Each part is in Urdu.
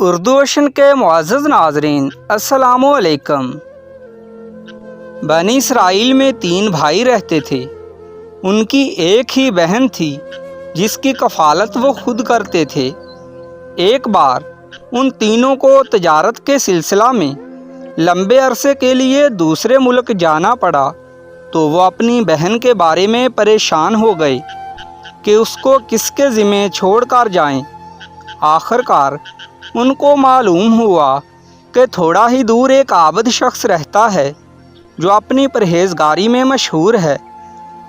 اردو اوشن کے معزز ناظرین السلام علیکم۔ بنی اسرائیل میں 3 بھائی رہتے تھے۔ ان کی ایک ہی بہن تھی جس کی کفالت وہ خود کرتے تھے۔ ایک بار ان تینوں کو تجارت کے سلسلہ میں لمبے عرصے کے لیے دوسرے ملک جانا پڑا تو وہ اپنی بہن کے بارے میں پریشان ہو گئے کہ اس کو کس کے ذمہ چھوڑ کر جائیں۔ آخر کار ان کو معلوم ہوا کہ تھوڑا ہی دور ایک عابد شخص رہتا ہے جو اپنی پرہیزگاری میں مشہور ہے۔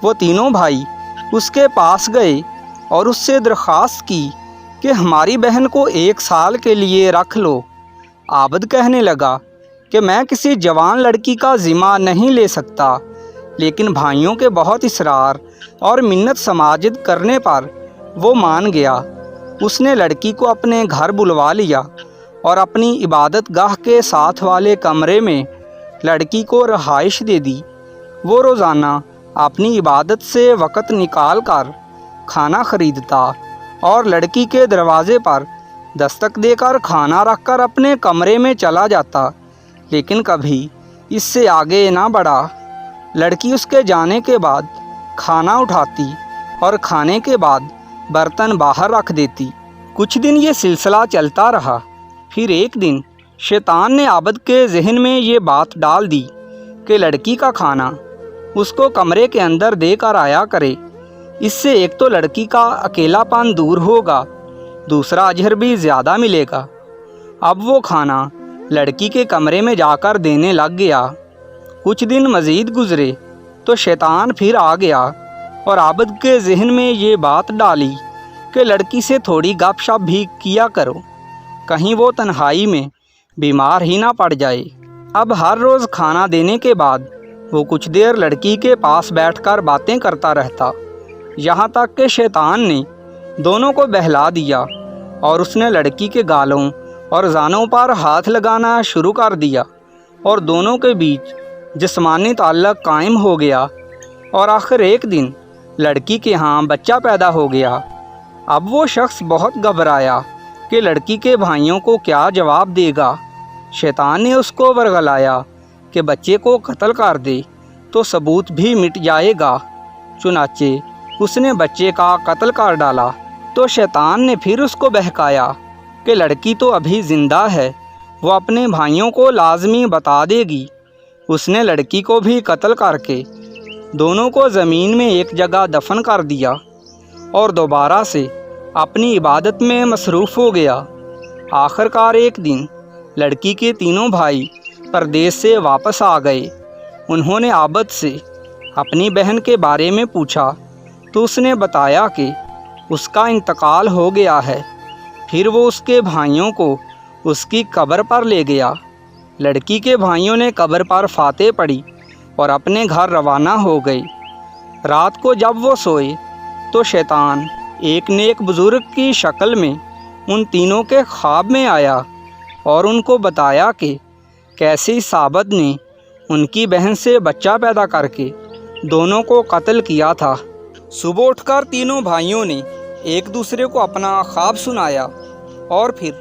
وہ تینوں بھائی اس کے پاس گئے اور اس سے درخواست کی کہ ہماری بہن کو 1 سال کے لیے رکھ لو۔ عابد کہنے لگا کہ میں کسی جوان لڑکی کا ذمہ نہیں لے سکتا، لیکن بھائیوں کے بہت اصرار اور منت سماجت کرنے پر وہ مان گیا۔ اس نے لڑکی کو اپنے گھر بلوا لیا اور اپنی عبادت گاہ کے ساتھ والے کمرے میں لڑکی کو رہائش دے دی۔ وہ روزانہ اپنی عبادت سے وقت نکال کر کھانا خریدتا اور لڑکی کے دروازے پر دستک دے کر کھانا رکھ کر اپنے کمرے میں چلا جاتا، لیکن کبھی اس سے آگے نہ بڑھا۔ لڑکی اس کے جانے کے بعد کھانا اٹھاتی اور کھانے کے بعد برتن باہر رکھ دیتی۔ کچھ دن یہ سلسلہ چلتا رہا۔ پھر ایک دن شیطان نے عابد کے ذہن میں یہ بات ڈال دی کہ لڑکی کا کھانا اس کو کمرے کے اندر دے کر آیا کرے۔ اس سے ایک تو لڑکی کا اکیلا پن دور ہوگا، دوسرا اجر بھی زیادہ ملے گا۔ اب وہ کھانا لڑکی کے کمرے میں جا کر دینے لگ گیا۔ کچھ دن مزید گزرے تو شیطان پھر آ گیا اور عابد کے ذہن میں یہ بات ڈالی کہ لڑکی سے تھوڑی گپ شپ بھی کیا کرو، کہیں وہ تنہائی میں بیمار ہی نہ پڑ جائے۔ اب ہر روز کھانا دینے کے بعد وہ کچھ دیر لڑکی کے پاس بیٹھ کر باتیں کرتا رہتا، یہاں تک کہ شیطان نے دونوں کو بہلا دیا اور اس نے لڑکی کے گالوں اور زانوں پر ہاتھ لگانا شروع کر دیا اور دونوں کے بیچ جسمانی تعلق قائم ہو گیا، اور آخر ایک دن لڑکی کے ہاں بچہ پیدا ہو گیا۔ اب وہ شخص بہت گھبرایا کہ لڑکی کے بھائیوں کو کیا جواب دے گا۔ شیطان نے اس کو ورغلایا کہ بچے کو قتل کر دے تو ثبوت بھی مٹ جائے گا۔ چنانچہ اس نے بچے کا قتل کر ڈالا۔ تو شیطان نے پھر اس کو بہکایا کہ لڑکی تو ابھی زندہ ہے، وہ اپنے بھائیوں کو لازمی بتا دے گی۔ اس نے لڑکی کو بھی قتل کر کے دونوں کو زمین میں ایک جگہ دفن کر دیا اور دوبارہ سے اپنی عبادت میں مصروف ہو گیا۔ آخر کار ایک دن لڑکی کے تینوں بھائی پردیس سے واپس آ گئے۔ انہوں نے عابد سے اپنی بہن کے بارے میں پوچھا تو اس نے بتایا کہ اس کا انتقال ہو گیا ہے۔ پھر وہ اس کے بھائیوں کو اس کی قبر پر لے گیا۔ لڑکی کے بھائیوں نے قبر پر فاتح پڑھی اور اپنے گھر روانہ ہو گئے۔ رات کو جب وہ سوئے تو شیطان ایک نیک بزرگ کی شکل میں ان تینوں کے خواب میں آیا اور ان کو بتایا کہ کیسے اس عابد نے ان کی بہن سے بچہ پیدا کر کے دونوں کو قتل کیا تھا۔ صبح اٹھ کر تینوں بھائیوں نے ایک دوسرے کو اپنا خواب سنایا اور پھر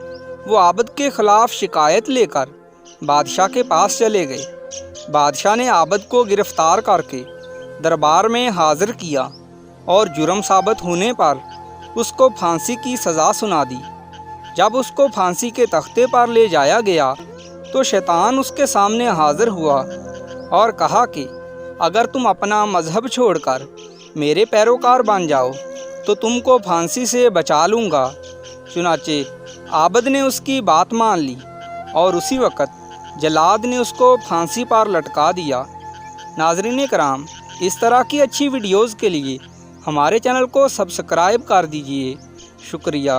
وہ عابد کے خلاف شکایت لے کر بادشاہ کے پاس چلے گئے۔ بادشاہ نے عابد کو گرفتار کر کے دربار میں حاضر کیا اور جرم ثابت ہونے پر اس کو پھانسی کی سزا سنا دی۔ جب اس کو پھانسی کے تختے پر لے جایا گیا تو شیطان اس کے سامنے حاضر ہوا اور کہا کہ اگر تم اپنا مذہب چھوڑ کر میرے پیروکار بن جاؤ تو تم کو پھانسی سے بچا لوں گا۔ چنانچہ عابد نے اس کی بات مان لی اور اسی وقت جلاد نے اس کو پھانسی پر لٹکا دیا۔ ناظرین کرام، اس طرح کی اچھی ویڈیوز کے لیے ہمارے چینل کو سبسکرائب کر دیجئے۔ شکریہ۔